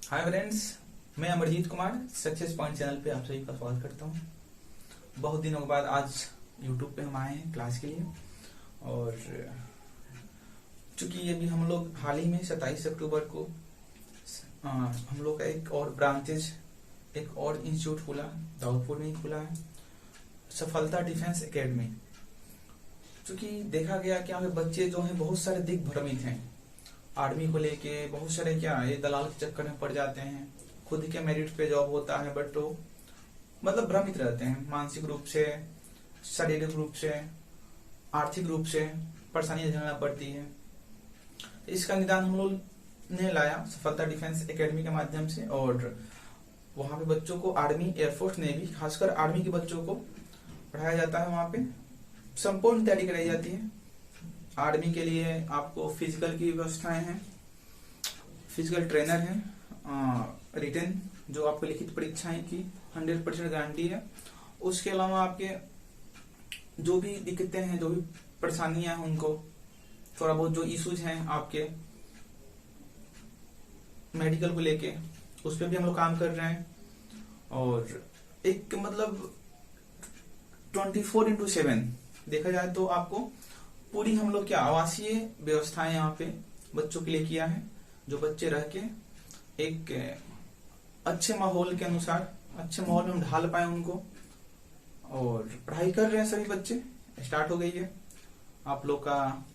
Hi friends, मैं Amarjeet Kumar success point channel पे आप सभी का स्वागत करता हूँ। बहुत दिनों के बाद आज यूट्यूब पे हम आए हैं क्लास के लिए। और चूंकि अभी हम लोग हाल ही में 27 अक्टूबर को हम लोग का एक और ब्रांचेज, एक और इंस्टीट्यूट खुला, दाऊदपुर में ही खुला है, सफलता डिफेंस एकेडमी। चूंकि देखा गया कि यहाँ पे बच्चे जो हैं बहुत सारे दिग्भ्रमित हैं आर्मी को लेके। बहुत सारे ये दलाल के चक्कर में पड़ जाते हैं। खुद के मेरिट पे जॉब होता है बट वो मतलब भ्रमित रहते हैं, मानसिक रूप से, शारीरिक रूप से, आर्थिक रूप से परेशानियां झेलना पड़ती है। इसका निदान हम लोग ने लाया सफलता डिफेंस एकेडमी के माध्यम से। और वहां पे बच्चों को आर्मी, एयरफोर्स, नेवी, खासकर आर्मी के बच्चों को पढ़ाया जाता है। वहां पे संपूर्ण तैयारी कराई जाती है। आर्मी के लिए आपको फिजिकल की व्यवस्थाएं हैं, फिजिकल ट्रेनर हैं, रिटन जो आपको लिखित परीक्षाएं की 100% गारंटी है। उसके अलावा आपके जो भी दिक्कतें हैं, जो भी परेशानियां हैं, उनको थोड़ा बहुत जो इश्यूज हैं आपके मेडिकल को लेके, उस पर भी हम लोग काम कर रहे हैं। और एक मतलब 24/7 देखा जाए तो आपको पूरी हम लोग आवासीय व्यवस्थाएं यहाँ पे बच्चों के लिए किया है, जो बच्चे रह के एक अच्छे माहौल के अनुसार, अच्छे माहौल में हम ढाल पाए उनको। और पढ़ाई कर रहे हैं सभी बच्चे, स्टार्ट हो गई है। आप लोग का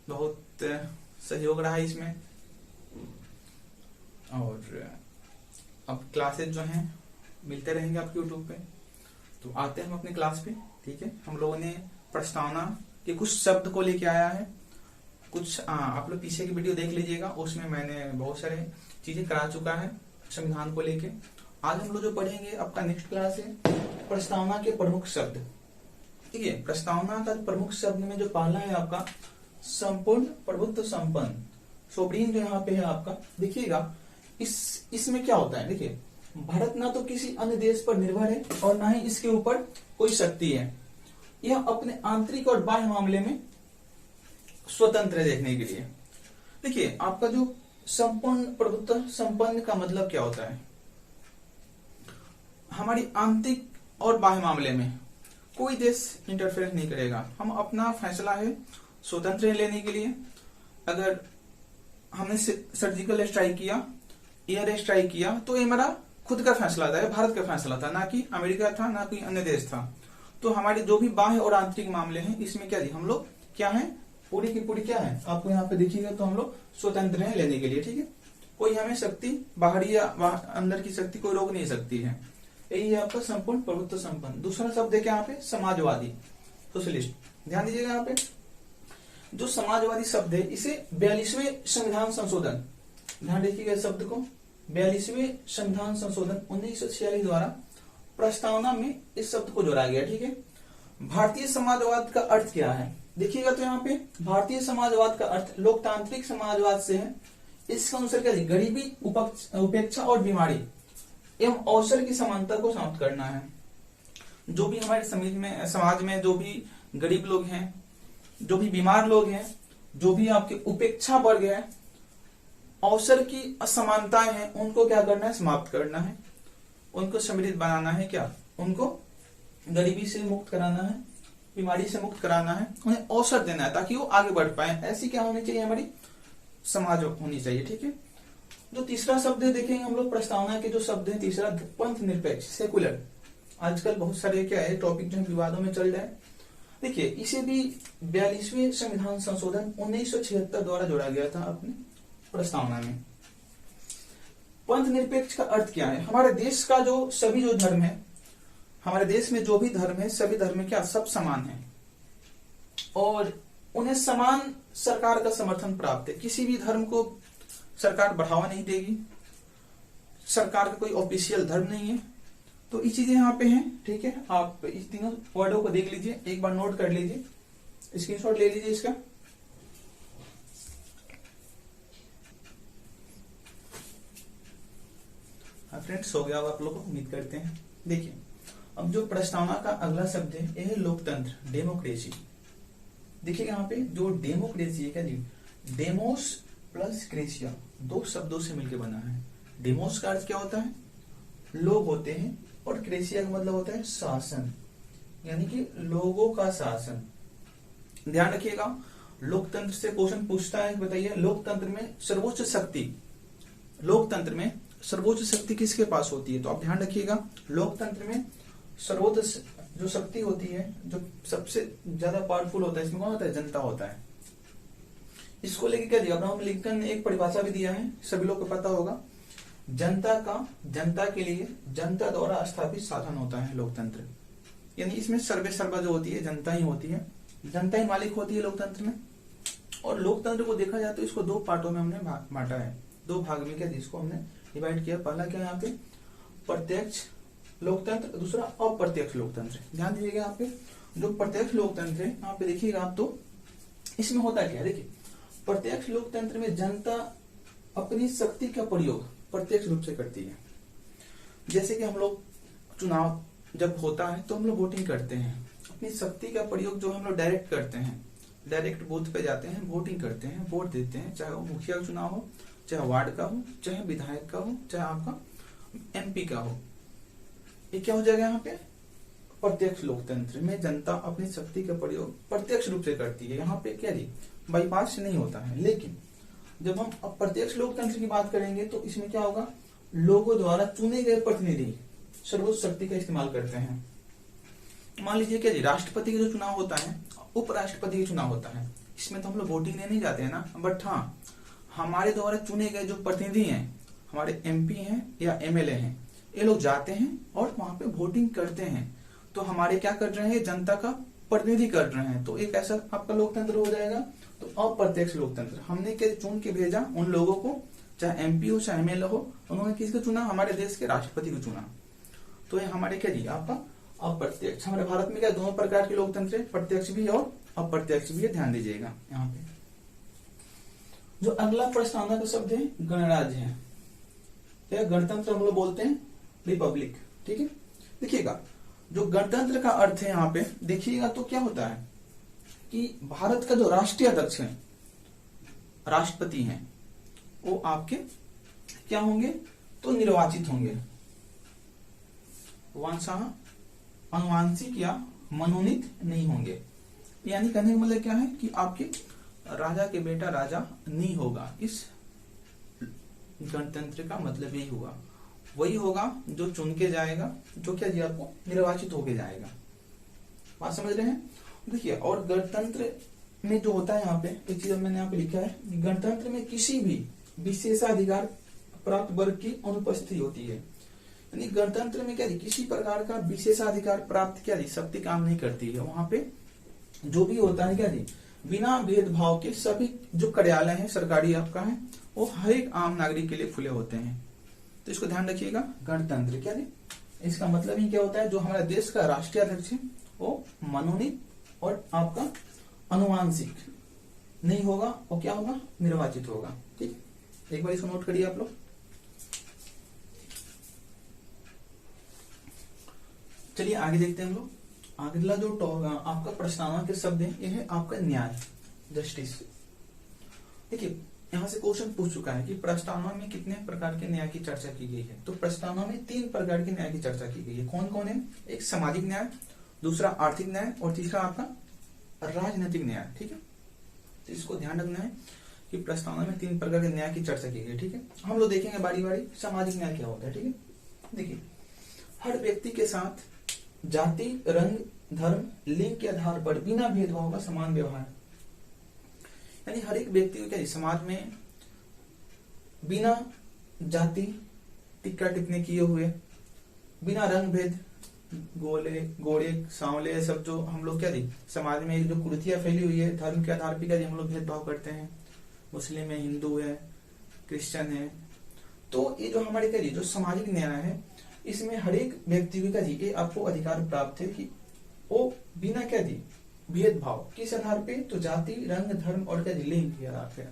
बहुत सहयोग रहा है इसमें। और अब क्लासेस जो हैं मिलते रहेंगे आपके यूट्यूब पे। तो आते हैं हम अपने क्लास पे, ठीक है। हम लोगों ने प्रस्तावना के कुछ शब्द को लेके आया है। कुछ आप लोग पीछे की वीडियो देख लीजिएगा, उसमें मैंने बहुत सारे चीजें करा चुका है संविधान को लेके। आज हम लोग जो पढ़ेंगे, आपका नेक्स्ट क्लास है प्रस्तावना के प्रमुख शब्द, ठीक है। प्रस्तावना का प्रमुख शब्द में जो पहला है आपका संपूर्ण प्रभुत्व संपन्न, सोवरीन जो यहाँ पे है आपका, देखिएगा इसमें क्या होता है। देखिए, भारत ना तो किसी अन्य देश पर निर्भर है और ना ही इसके ऊपर कोई शक्ति है। यह अपने आंतरिक और बाह्य मामले में स्वतंत्र है देखने के लिए। देखिए, आपका जो संपूर्ण प्रभुत्व संपन्न का मतलब क्या होता है। हमारी आंतरिक और बाह्य मामले में कोई देश इंटरफेरेंस नहीं करेगा। हम अपना फैसला है स्वतंत्र लेने के लिए। अगर हमने सर्जिकल स्ट्राइक किया, एयर स्ट्राइक किया, तो ये हमारा खुद का फैसला था, भारत का फैसला था, ना कि अमेरिका था, ना कोई अन्य देश था। तो हमारे जो भी बाह्य और आंतरिक मामले हैं, इसमें क्या हम लोग क्या है, पूरी की पूरी क्या है, आपको यहाँ पे देखिएगा तो हम लोग स्वतंत्र हैं लेने के लिए, ठीक है। कोई हमें शक्ति, बाहरी या अंदर की शक्ति कोई रोक नहीं सकती है। यही है आपका संपूर्ण प्रभुत्व संपन्न। दूसरा शब्द है क्या यहाँ पे, समाजवादी, सोशलिस्ट। ध्यान दीजिएगा यहाँ पे जो समाजवादी शब्द है, इसे 42वें संविधान संशोधन, ध्यान रखिएगा शब्द को, 42वें संविधान संशोधन 1946 द्वारा प्रस्तावना में इस शब्द को जोड़ा गया, ठीक है। भारतीय समाजवाद का अर्थ क्या है, देखिएगा तो यहाँ पे भारतीय समाजवाद का अर्थ लोकतांत्रिक समाजवाद से है। इसका अनुसार क्या है, गरीबी, उपेक्षा और बीमारी एवं अवसर की समानता को समाप्त करना है। जो भी हमारे समाज में जो भी गरीब लोग हैं, जो भी बीमार लोग हैं, जो भी आपके उपेक्षा वर्ग है, अवसर की असमानताएं हैं, उनको क्या करना है, समाप्त करना है। उनको समृद्ध बनाना है, क्या उनको गरीबी से मुक्त कराना है, बीमारी से मुक्त कराना है, उन्हें अवसर देना है ताकि वो आगे बढ़ पाए। ऐसी क्या होनी चाहिए, हमारी समाज होनी चाहिए, ठीक है। जो तीसरा शब्द है देखेंगे हम लोग प्रस्तावना के जो शब्द है, तीसरा पंथ निरपेक्ष, सेकुलर। आजकल बहुत सारे क्या है टॉपिक जो विवादों में चल रहे हैं। देखिए, इसे भी 42वें संविधान संशोधन 1976 द्वारा जोड़ा गया था अपने प्रस्तावना में। पंथ निरपेक्ष का अर्थ क्या है, हमारे देश का जो सभी जो धर्म है, हमारे देश में जो भी धर्म है, सभी धर्म क्या सब समान है और उन्हें समान सरकार का समर्थन प्राप्त है। किसी भी धर्म को सरकार बढ़ावा नहीं देगी, सरकार का कोई ऑफिशियल धर्म नहीं है। तो ये चीजें यहाँ पे हैं, ठीक है। आप इस तीनों वर्डों को देख लीजिए, एक बार नोट कर लीजिए, स्क्रीनशॉट ले लीजिए इसका। फ्रेंड्स, हो गया आप लोग को, उम्मीद करते हैं। देखिए, अब जो प्रस्तावना का अगला शब्द है, यह है लोकतंत्र, डेमोक्रेसी। देखिए यहाँ पे जो डेमोक्रेसी है क्या जी, डेमोस प्लस क्रेसिया 2 शब्दों से मिलकर बना है। डेमोस का अर्थ क्या होता है? लोग होते हैं, और क्रेसिया का मतलब होता है शासन, यानी कि लोगों का शासन। ध्यान रखिएगा, लोकतंत्र से क्वेश्चन पूछता है, बताइए लोकतंत्र में सर्वोच्च शक्ति किसके पास होती है? तो आप ध्यान रखिएगा, लोकतंत्र में सर्वोच्च जो शक्ति होती है, जो सबसे ज्यादा पावरफुल होता है, इसमें कौन होता है? जनता होता है। इसको लेके क्या दिया? अब्राहम लिंकन ने एक परिभाषा भी दिया है, सभी लोग को पता होगा, जनता के लिए जनता द्वारा स्थापित साधन होता है लोकतंत्र। यानी इसमें सर्वे सर्वा जो होती है जनता ही होती है, जनता ही मालिक होती है लोकतंत्र में। और लोकतंत्र को देखा जाए तो इसको 2 पार्टों में हमने बांटा है, 2 भाग में क्या जिसको हमने डिवाइड किया। पहला क्या है यहाँ पे? प्रत्यक्ष लोकतंत्र, दूसरा अप्रत्यक्ष लोकतंत्र। ध्यान दीजिएगा, यहाँ पे जो प्रत्यक्ष लोकतंत्र है यहाँ पे देखिएगा आप, तो इसमें होता क्या है? देखिए, प्रत्यक्ष लोकतंत्र में जनता अपनी शक्ति का प्रयोग प्रत्यक्ष रूप से करती है। जैसे कि हम लोग चुनाव जब होता है तो हम लोग वोटिंग करते हैं, अपनी शक्ति का प्रयोग जो हम लोग डायरेक्ट करते हैं, डायरेक्ट बूथ पे जाते हैं, वोटिंग करते हैं, वोट देते हैं, चाहे वो मुखिया का चुनाव हो, चाहे वार्ड का हो, चाहे विधायक का हो, चाहे आपका एमपी का हो। ये क्या हो जाएगा यहाँ पे? प्रत्यक्ष लोकतंत्र में जनता अपनी शक्ति का प्रयोग प्रत्यक्ष रूप से करती है। यहाँ पे क्या जी बाईपास से नहीं होता है। लेकिन जब हम अप्रत्यक्ष लोकतंत्र की बात करेंगे तो इसमें क्या होगा? लोगों द्वारा चुने गए प्रतिनिधि सर्वोच्च शक्ति का इस्तेमाल करते हैं। मान लीजिए क्या जी, राष्ट्रपति का जो चुनाव होता है, उपराष्ट्रपति का चुनाव होता है, इसमें तो हम लोग वोटिंग नहीं जाते हैं ना, बट हाँ हमारे द्वारा चुने गए जो प्रतिनिधि हैं, हमारे एमपी हैं या एमएलए हैं, ये लोग जाते हैं और वहां पे वोटिंग करते हैं। तो हमारे क्या कर रहे हैं? जनता का प्रतिनिधि कर रहे हैं। तो एक ऐसा आपका लोकतंत्र हो जाएगा। तो अप्रत्यक्ष लोकतंत्र, हमने क्या चुन के भेजा उन लोगों को, चाहे एमपी हो चाहे एमएलए हो, उन्होंने किसको चुना? हमारे देश के राष्ट्रपति को चुना। तो ये हमारे क्या जी आपका अप्रत्यक्ष। हमारे भारत में क्या 2 प्रकार के लोकतंत्र है, प्रत्यक्ष भी और अप्रत्यक्ष भी है, ध्यान दीजिएगा। यहाँ पे जो अगला प्रस्तावना का शब्द है गणराज्य है, या गणतंत्र हम लोग बोलते हैं रिपब्लिक। ठीक है, देखिएगा जो गणतंत्र का अर्थ है यहाँ पे देखिएगा तो क्या होता है कि भारत का जो राष्ट्रीय अध्यक्ष है, राष्ट्रपति हैं, वो आपके क्या होंगे? तो निर्वाचित होंगे, वंशतः आनुवांशिक या मनोनीत नहीं होंगे। यानी कहने का मतलब क्या है कि आपके राजा के बेटा राजा नहीं होगा। इस गणतंत्र का मतलब यही हुआ, वही होगा जो चुन के जाएगा, जो क्या जी आपको निर्वाचित होके जाएगा। बात समझ रहे हैं? देखिए, और गणतंत्र में जो होता है यहाँ पे एक चीज मैंने यहाँ पे लिखा है, गणतंत्र में किसी भी विशेषाधिकार प्राप्त वर्ग की अनुपस्थिति होती है। यानी गणतंत्र में क्या जी किसी प्रकार का विशेषाधिकार प्राप्त क्या जी शक्ति काम नहीं करती है। वहां पे जो भी होता है क्या जी बिना भेदभाव के सभी जो कार्यालय है सरकारी आपका है, वो हर एक आम नागरिक के लिए खुले होते हैं। तो इसको ध्यान रखिएगा, गणतंत्र क्या जी इसका मतलब ही क्या होता है? जो हमारे देश का राष्ट्रीय अध्यक्ष है वो मनोनीत और आपका अनुवांशिक नहीं होगा, और क्या होगा? निर्वाचित होगा। ठीक, एक बार इसको नोट करिए आप लोग। चलिए आगे देखते हैं हम लोग। अगला जो आपका प्रस्तावना के शब्द है, यह है आपका न्याय, जस्टिस। देखिए, यहाँ से क्वेश्चन पूछ चुका है कि प्रस्तावना में कितने प्रकार के न्याय की चर्चा की गई है। तो प्रस्तावना में 3 प्रकार के न्याय की चर्चा की गई है। कौन कौन है? एक सामाजिक न्याय, दूसरा आर्थिक न्याय, और तीसरा आपका राजनीतिक न्याय। ठीक है, तो इसको ध्यान रखना है कि प्रस्तावना में 3 प्रकार के न्याय की चर्चा की गई। ठीक है, हम लोग देखेंगे बारी बारी सामाजिक न्याय क्या होता है। ठीक है, देखिए, हर व्यक्ति के साथ जाति, रंग, धर्म, लिंग के आधार पर बिना भेदभाव का समान व्यवहार। यानी हर एक व्यक्ति को क्या समाज में बिना जाति टिक्का टिप्पणी किए हुए, बिना रंग भेद, गोरे सांवले सब जो हम लोग क्या दी समाज में जो कुरीतियां फैली हुई है, धर्म के आधार पर क्या हम लोग भेदभाव करते हैं, मुस्लिम है, हिंदू है, क्रिश्चियन है। तो ये जो हमारे क्या जो सामाजिक न्याय है, इसमें हर एक व्यक्ति को क्या ये आपको अधिकार प्राप्त है कि वो बिना क्या दी भेदभाव किस आधार पे? तो जाति, रंग, धर्म और क्या लिंग के आधार पे,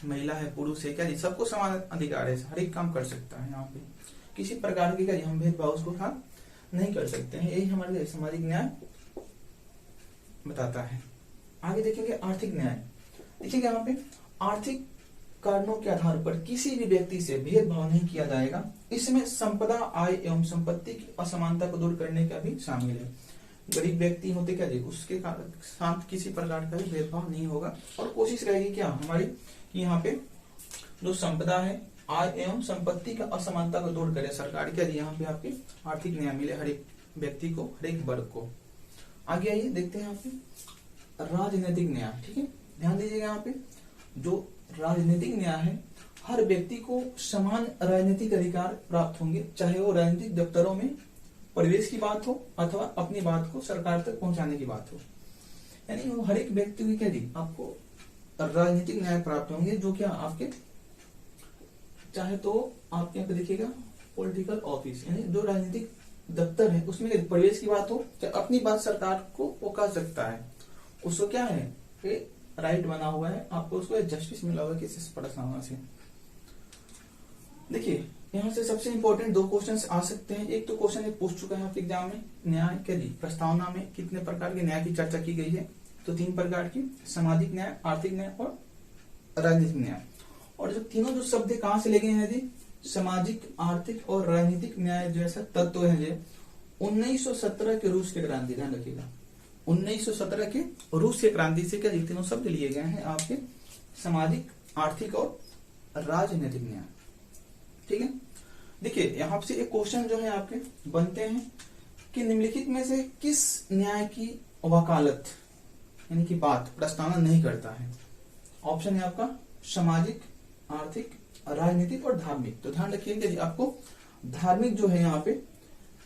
महिला है, पुरुष है, क्या जी सबको समान अधिकार है, हर एक काम कर सकता है। यहाँ पे किसी प्रकार की क्या हम भेदभाव उसको नहीं कर सकते हैं। यही हमारे सामाजिक न्याय बताता है। आगे देखेंगे आर्थिक न्याय। देखिएगा यहाँ पे आर्थिक कारणों के आधार पर किसी भी व्यक्ति से भेदभाव नहीं किया जाएगा। इसमें संपदा, आय एवं संपत्ति की असमानता को दूर करने का भी शामिल है। गरीब व्यक्ति होते क्या जी, उसके साथ किसी प्रकार का भी भेदभाव नहीं होगा और कोशिश रहेगी क्या हमारी कि यहाँ पे जो संपदा है, आय एवं संपत्ति का असमानता को दूर करे सरकार। क्या जी, यहाँ पे आपके आर्थिक न्याय मिले हर एक व्यक्ति को, हर एक वर्ग को। आगे आइए देखते हैं यहाँ पे राजनीतिक न्याय। ठीक है, ध्यान दीजिएगा यहाँ पे जो राजनीतिक न्याय है, हर व्यक्ति को समान राजनीतिक अधिकार प्राप्त होंगे, चाहे वो राजनीतिक दफ्तरों में प्रवेश की बात हो अथवा अपनी बात को सरकार तक पहुंचाने की बात हो। यानी वो हर एक व्यक्ति को क्या जी, आपको राजनीतिक न्याय प्राप्त होंगे, जो क्या आपके चाहे तो आपके यहाँ पे देखिएगा पॉलिटिकल ऑफिस, यानी जो राजनीतिक दफ्तर है उसमें प्रवेश की बात हो, चाहे अपनी बात सरकार को वो कह सकता है, उसको क्या है राइट बना हुआ है, आपको उसको जस्टिस मिला हुआ किसी प्रस्तावना से। देखिए यहाँ से सबसे इंपॉर्टेंट दो क्वेश्चंस आ सकते हैं। एक तो क्वेश्चन पूछ चुका है आपके एग्जाम में, न्याय क्या जी, प्रस्तावना में कितने प्रकार के न्याय की चर्चा की गई है, तो 3 प्रकार की, सामाजिक न्याय, आर्थिक न्याय और राजनीतिक न्याय। और जो तीनों जो शब्द कहाँ से ले गए हैं जी, सामाजिक, आर्थिक और राजनीतिक न्याय जैसा तत्व है जी 1917 के रूस के क्रांति, ध्यान रखिएगा 1917 के रूस के क्रांति से क्या तीनों शब्द लिए गए हैं आपके, सामाजिक, आर्थिक और राजनीतिक न्याय। ठीक है, देखिए यहाँ से एक क्वेश्चन जो है आपके बनते हैं कि निम्नलिखित में से किस न्याय की वकालत यानी कि बात प्रस्तावना नहीं करता है। ऑप्शन है आपका सामाजिक, आर्थिक, राजनीतिक और धार्मिक। तो ध्यान रखिएगा कि आपको धार्मिक जो है यहाँ पे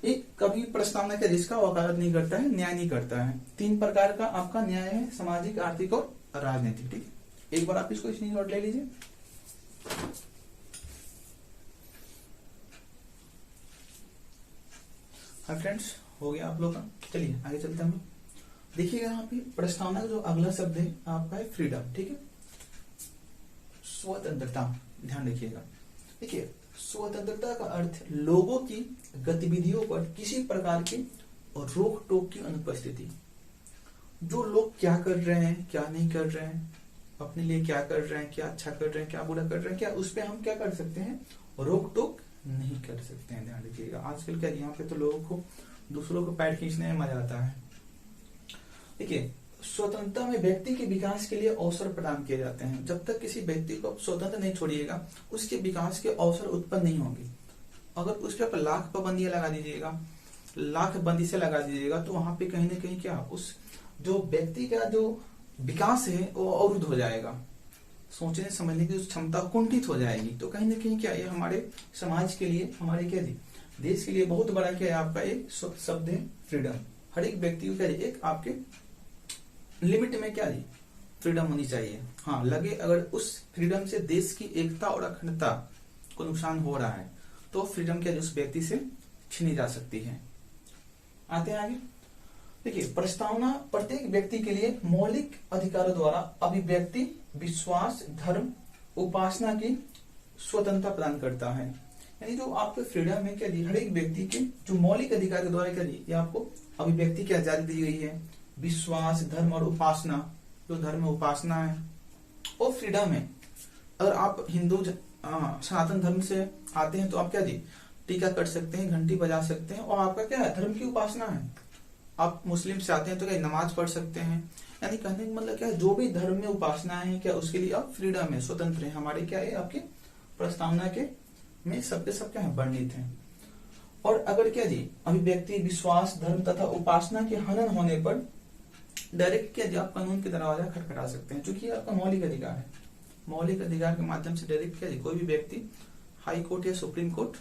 एक कभी प्रस्तावना का जिसका वकालत नहीं करता है, न्याय नहीं करता है। 3 प्रकार का आपका न्याय है, सामाजिक, आर्थिक और राजनीतिक। ठीक है, एक बार आप इसको स्क्रीनशॉट ले लीजिए। हाँ फ्रेंड्स, हो गया आप लोग का। चलिए आगे चलते हैं हम। देखिएगा यहाँ पे प्रस्तावना का जो अगला शब्द है आपका है फ्रीडम। ठीक है, स्वतंत्रता, ध्यान रखिएगा। देखिए स्वतंत्रता का अर्थ लोगों की गतिविधियों पर किसी प्रकार के रोक टोक की अनुपस्थिति। जो लोग क्या कर रहे हैं, क्या नहीं कर रहे हैं, अपने लिए क्या कर रहे हैं, क्या अच्छा कर रहे हैं, क्या बुरा कर रहे हैं, क्या उस पर हम क्या कर सकते हैं, रोक टोक नहीं कर सकते हैं। ध्यान रखिएगा, आजकल क्या यहाँ पे तो लोगों को दूसरों को पैर खींचने में मजा आता है। देखिए स्वतंत्रता में व्यक्ति के विकास के लिए अवसर प्रदान किए जाते हैं। जब तक किसी व्यक्ति को स्वतंत्र नहीं छोड़िएगा, उसके विकास के अवसर उत्पन्न नहीं होंगे। अगर उस पर आप लाख पाबंदियां लगा दीजिएगा, लाख बंदिशें लगा दीजिएगा, तो वहां पे कहीं ना कहीं क्या उस जो व्यक्ति का जो विकास है वो अवरुद्ध हो जाएगा, सोचने समझने की क्षमता कुंठित हो जाएगी। तो कहीं ना कहीं क्या ये हमारे समाज के लिए, हमारे क्या देश के लिए बहुत बड़ा क्या है आपका एक शब्द है फ्रीडम। हर एक व्यक्ति को क्या एक आपके लिमिट में क्या फ्रीडम होनी चाहिए। हाँ, लगे अगर उस फ्रीडम से देश की एकता और अखंडता को नुकसान हो रहा है तो फ्रीडम क्या उस व्यक्ति से छीनी जा सकती है। आते हैं आगे। देखिए प्रस्तावना प्रत्येक व्यक्ति के लिए मौलिक अधिकारों द्वारा अभिव्यक्ति, विश्वास, धर्म, उपासना की स्वतंत्रता प्रदान करता है। यानी जो आपको फ्रीडम है क्या हर एक व्यक्ति के जो मौलिक अधिकार के द्वारा क्या ये आपको अभिव्यक्ति की आजादी दी गई है, विश्वास, धर्म और उपासना, जो धर्म उपासना है वो फ्रीडम है। अगर आप हिंदू सनातन धर्म से आते हैं तो आप क्या टीका कर सकते हैं, घंटी बजा सकते हैं और आपका क्या है धर्म की उपासना है। आप मुस्लिम से आते हैं तो क्या नमाज पढ़ सकते हैं। यानी कहने का मतलब क्या है, जो भी धर्म में उपासना है क्या उसके लिए आप फ्रीडम है, स्वतंत्र है। हमारे क्या है आपके प्रस्तावना के में सबके सब क्या है वर्णित है। और अगर क्या अभिव्यक्ति, विश्वास, धर्म तथा उपासना के हनन होने पर डायरेक्ट क्या आप कानून के दरवाजा खटखटा सकते हैं, क्योंकि आपका मौलिक अधिकार है। मौलिक अधिकार के माध्यम से डायरेक्ट क्या कोई भी व्यक्ति हाई कोर्ट या सुप्रीम कोर्ट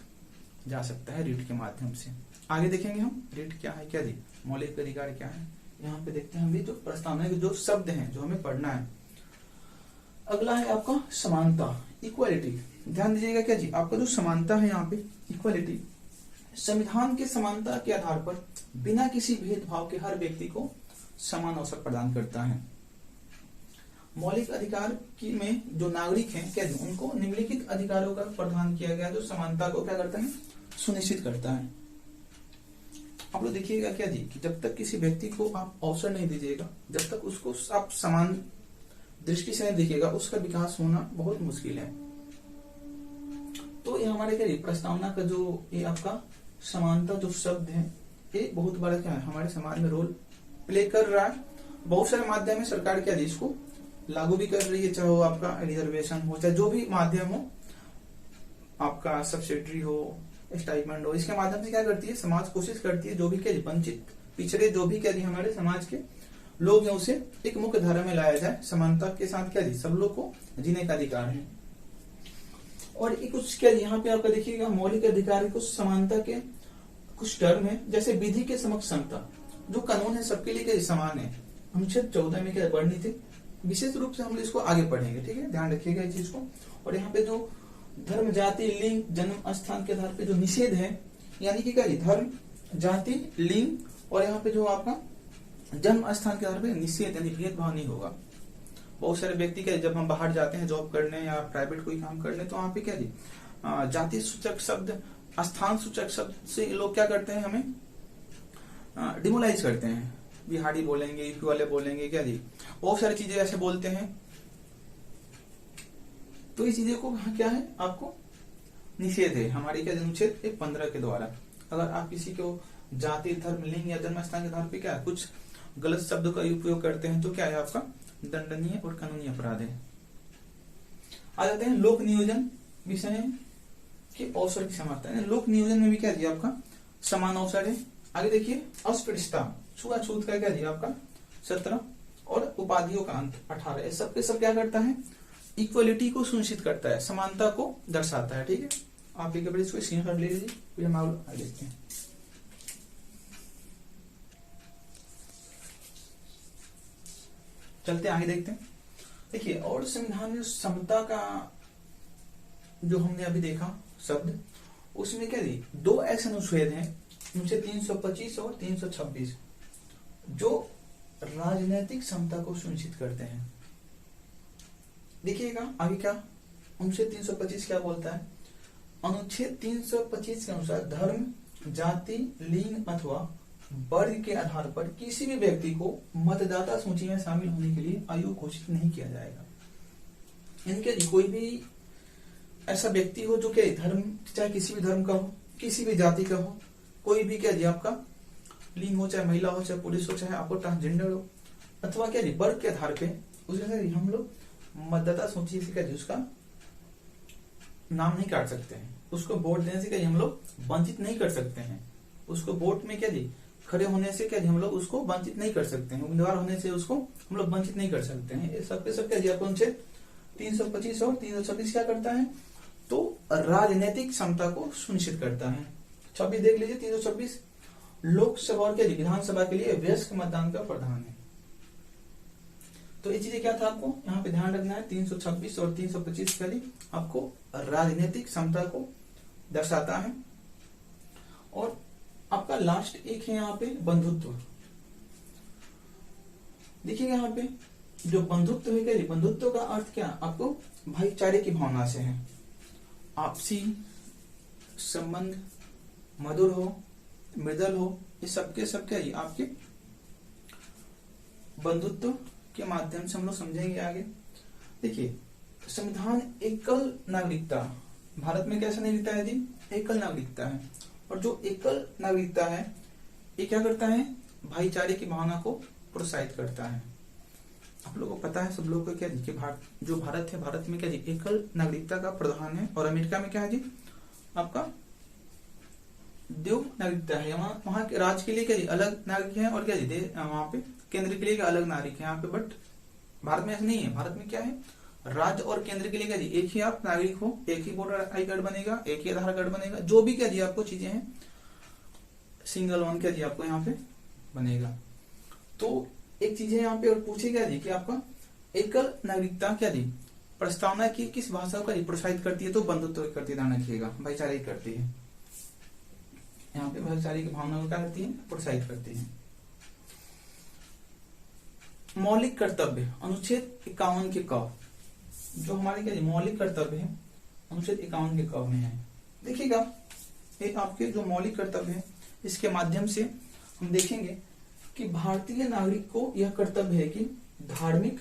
जा सकता है रीट के माध्यम से। आगे देखेंगे हम रीट क्या है, क्या मौलिक अधिकार क्या है। यहाँ पे देखते हैं हम भी जो प्रस्तावना के जो शब्द हैं जो हमें पढ़ना है। अगला है आपका समानता, इक्वालिटी। ध्यान दीजिएगा क्या आपका जो समानता है यहाँ पे इक्वालिटी, संविधान के समानता के आधार पर बिना किसी भेदभाव के हर व्यक्ति को समान अवसर प्रदान करता है। मौलिक अधिकार की में जो नागरिक हैं क्या उनको निम्नलिखित अधिकारों का प्रदान किया गया जो समानता को क्या करता है, सुनिश्चित करता है। आप लोग देखिएगा कि जब तक किसी व्यक्ति को आप अवसर नहीं दीजिएगा, जब तक उसको आप समान दृष्टि से देखिएगा उसका विकास होना बहुत मुश्किल है। तो ये हमारे क्या प्रस्तावना का जो ये आपका समानता जो शब्द है ये बहुत बड़ा क्या है हमारे समाज में रोल प्ले कर रहा है। बहुत सारे माध्यम में सरकार क्या है इसको लागू भी कर रही है, चाहे वो आपका रिजर्वेशन हो चाहे जो भी माध्यम हो, आपका सब्सिडी हो, स्टाइपेंड हो, इसके माध्यम से क्या करती है समाज कोशिश करती है जो भी क्या वंचित पिछड़े जो भी क्या हमारे समाज के लोग हैं उसे एक मुख्य धारा में लाया जाए। समानता के साथ क्या सब लोग को जीने का अधिकार है। और एक कुछ क्या यहाँ पे आपका देखिएगा मौलिक अधिकार कुछ समानता के कुछ टर्म है, जैसे विधि के समक्ष समता, जो कानून है सबके लिए क्या समान है, अनुच्छेद 14 में क्या वर्णित है। विशेष रूप से हम इसको आगे पढ़ेंगे, ठीक है, ध्यान रखिएगा इस चीज को। और यहाँ पे जो धर्म, जाति, लिंग, जन्म स्थान के आधार पे जो निषेध है, यानी कि क्या धर्म, जाति, लिंग और यहाँ पे जो आपका जन्म स्थान के आधार पे निषेध यानी भेदभाव नहीं होगा। बहुत सारे व्यक्ति क्या जब हम बाहर जाते हैं जॉब करने या प्राइवेट कोई काम करने तो वहां पे क्या जाति सूचक शब्द, स्थान सूचक शब्द से लोग क्या करते हैं हमें डिमोलाइज करते हैं। बिहारी बोलेंगे, यूपी वाले बोलेंगे क्या बहुत सारी चीजें ऐसे बोलते हैं। तो इस चीजें को क्या है आपको निषेध है हमारी क्या अनुच्छेद 15 के द्वारा। अगर आप किसी को जाति, धर्म, लिंग या जन्म स्थान के आधार पे क्या कुछ गलत शब्द का उपयोग करते हैं तो क्या है आपका दंडनीय और कानूनी अपराध है। आ जाते हैं लोक नियोजन विषय के अवसर की समानता है। लोक नियोजन में भी क्या दिया आपका समान अवसर है। आगे देखिए अस्पृश्यता, छुआछूत का क्या दिया आपका 17 और उपाधियों का अंत 18। सबके सब क्या करता है इक्वलिटी को सुनिश्चित करता है, समानता को दर्शाता है। ठीक है, आप एक बार इसको स्क्रीनशॉट ले लीजिए, फिर हम आगे देखते हैं। चलते आगे देखते हैं। देखिए और संविधान में समता का जो हमने अभी देखा शब्द, उसमें क्या दी दो ऐसे अनुच्छेद हैं, उनसे 325 और 326 जो राजनीतिक समता को सुनिश्चित करते हैं। देखिएगा आगे क्या अनुच्छेद 325 क्या बोलता है। अनुच्छेद 325 के अनुसार धर्म, जाति, लिंग अथवा वर्ग के आधार पर किसी भी व्यक्ति को मतदाता सूची में शामिल होने के लिए आयु घोषित नहीं किया जाएगा। यानी कि कोई भी ऐसा व्यक्ति हो जो क्या धर्म, चाहे किसी भी धर्म का हो, किसी भी जाति का हो, कोई भी क्या जी आपका लिंग हो, चाहे महिला हो, चाहे पुरुष हो, चाहे आपको ट्रांसजेंडर हो, अथवा क्या जी वर्ग के आधार पे उसके हम लोग मतदाता सूची से क्या जी उसका नाम नहीं काट सकते हैं, उसको वोट देने से क्या हम लोग वंचित नहीं कर सकते हैं, उसको वोट में क्या जी खड़े होने से क्या जी हम लोग उसको वंचित नहीं कर सकते हैं, उम्मीदवार होने से उसको हम लोग वंचित नहीं कर सकते हैं। ये सबके सब क्या जी आपको 325 और 326 क्या करता है तो राजनीतिक समता को सुनिश्चित करता है। 26 देख लीजिए 326 लोकसभा और क्या विधानसभा के लिए वयस्क मतदान का प्रावधान है। तो ये चीजें क्या था आपको यहाँ पे ध्यान रखना है। 326 और 325 के लिए आपको राजनीतिक समता को दर्शाता है। और आपका लास्ट एक है यहाँ पे बंधुत्व। देखिए यहाँ पे जो बंधुत्व है क्या बंधुत्व का अर्थ क्या आपको भाईचारे की भावना से है, आपसी संबंध मधुर हो, मृदुल हो, ये सबके सब क्या आपके बंधुत्व के माध्यम से हम लोग समझेंगे आगे। देखिए संविधान एकल नागरिकता, भारत में कैसा नागरिकता है जी एकल नागरिकता है, और जो एकल नागरिकता है ये क्या करता है भाईचारे की भावना को प्रोत्साहित करता है। आप लोगों को पता है सब लोगों को क्या जी जो भारत है, भारत में क्या जी एकल नागरिकता का प्रावधान है, और अमेरिका में क्या है जी आपका द्विव नागरिकता है। वहां के राज्य के लिए क्या जी अलग नागरिक है और क्या जी वहां पे केंद्र के लिए अलग नागरिक है यहाँ पे, बट भारत में ऐसा नहीं है। भारत में क्या है राज्य और केंद्र के लिए क्या जी एक ही आप नागरिक हो, एक ही वोटर आई कार्ड बनेगा, एक ही आधार कार्ड बनेगा, जो भी क्या जी आपको चीजें हैं सिंगल वन क्या जी आपको यहाँ पे बनेगा। तो एक चीज है यहाँ पे और पूछे क्या जी कि आपका एकल नागरिकता क्या जी प्रस्तावना की किस भाषा को प्रोत्साहित करती है तो बंधुत्व करती है, ध्यान रखिएगा भाईचारे करती है। यहाँ पे भाईचारे की भावना को क्या करती है प्रोत्साहित करती है। मौलिक कर्तव्य अनुच्छेद 51 के क, जो हमारे क्या मौलिक कर्तव्य है अनुच्छेद 51 के क में है। देखिएगा ये आपके जो मौलिक कर्तव्य है इसके माध्यम से हम देखेंगे कि भारतीय नागरिक को यह कर्तव्य है कि धार्मिक,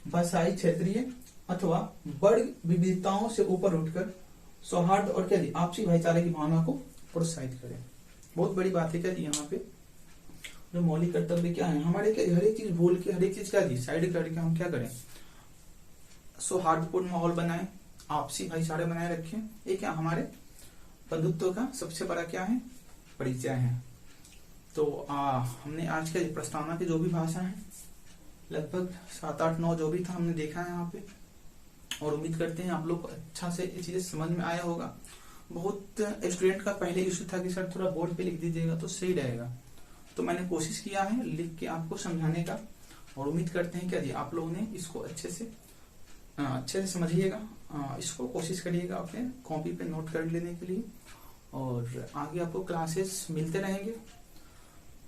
भाषाई, क्षेत्रीय अथवा वर्ग विविधताओं से ऊपर उठकर सौहार्द और क्या जी आपसी भाईचारे की भावना को प्रोत्साहित करें। बहुत बड़ी बात है क्या जी यहाँ पे। जो मौलिक कर्तव्य क्या है हमारे, क्या हर एक चीज भूल के, हर एक चीज क्या जी साइड करके हम क्या करें, सौहार्दपूर्ण माहौल बनाएं, आपसी भाईचारे बनाए रखें। ये क्या हमारे बंधुत्व का सबसे बड़ा क्या है, परिचय है। तो हमने आज के प्रस्तावना की जो भी भाषा है लगभग 7, 8, 9 जो भी था हमने देखा है यहाँ पे, और उम्मीद करते हैं आप लोग को अच्छा से ये चीजें समझ में आया होगा। बहुत स्टूडेंट का पहले इश्यू था कि सर थोड़ा बोर्ड पे लिख दीजिएगा तो सही रहेगा, तो मैंने कोशिश किया है लिख के आपको समझाने का, और उम्मीद करते हैं क्या जी आप लोगों ने इसको अच्छे से समझिएगा। इसको कोशिश करिएगा अपने कॉपी पे नोट कर लेने के लिए, और आगे आपको क्लासेस मिलते रहेंगे।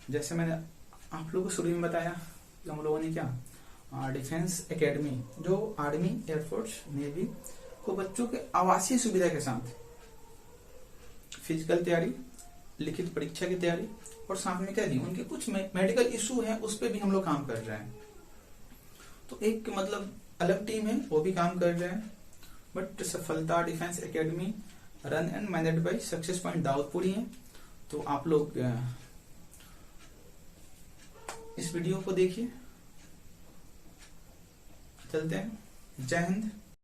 जैसे मैंने आप लोगों को शुरू में बताया कि हम लोगों ने क्या डिफेंस एकेडमी, जो आर्मी, एयरफोर्स, नेवी को बच्चों के आवासीय सुविधा के साथ फिजिकल तैयारी, लिखित परीक्षा की तैयारी, और साथ में क्या दी उनके कुछ मेडिकल इशू है उस पर भी हम लोग काम कर रहे हैं। तो एक मतलब अलग टीम है वो भी काम कर रहे हैं, but Safalta defence academy run and managed by success point Daudpur ही है। तो आप लोग इस वीडियो को देखिए। चलते हैं, जय हिंद।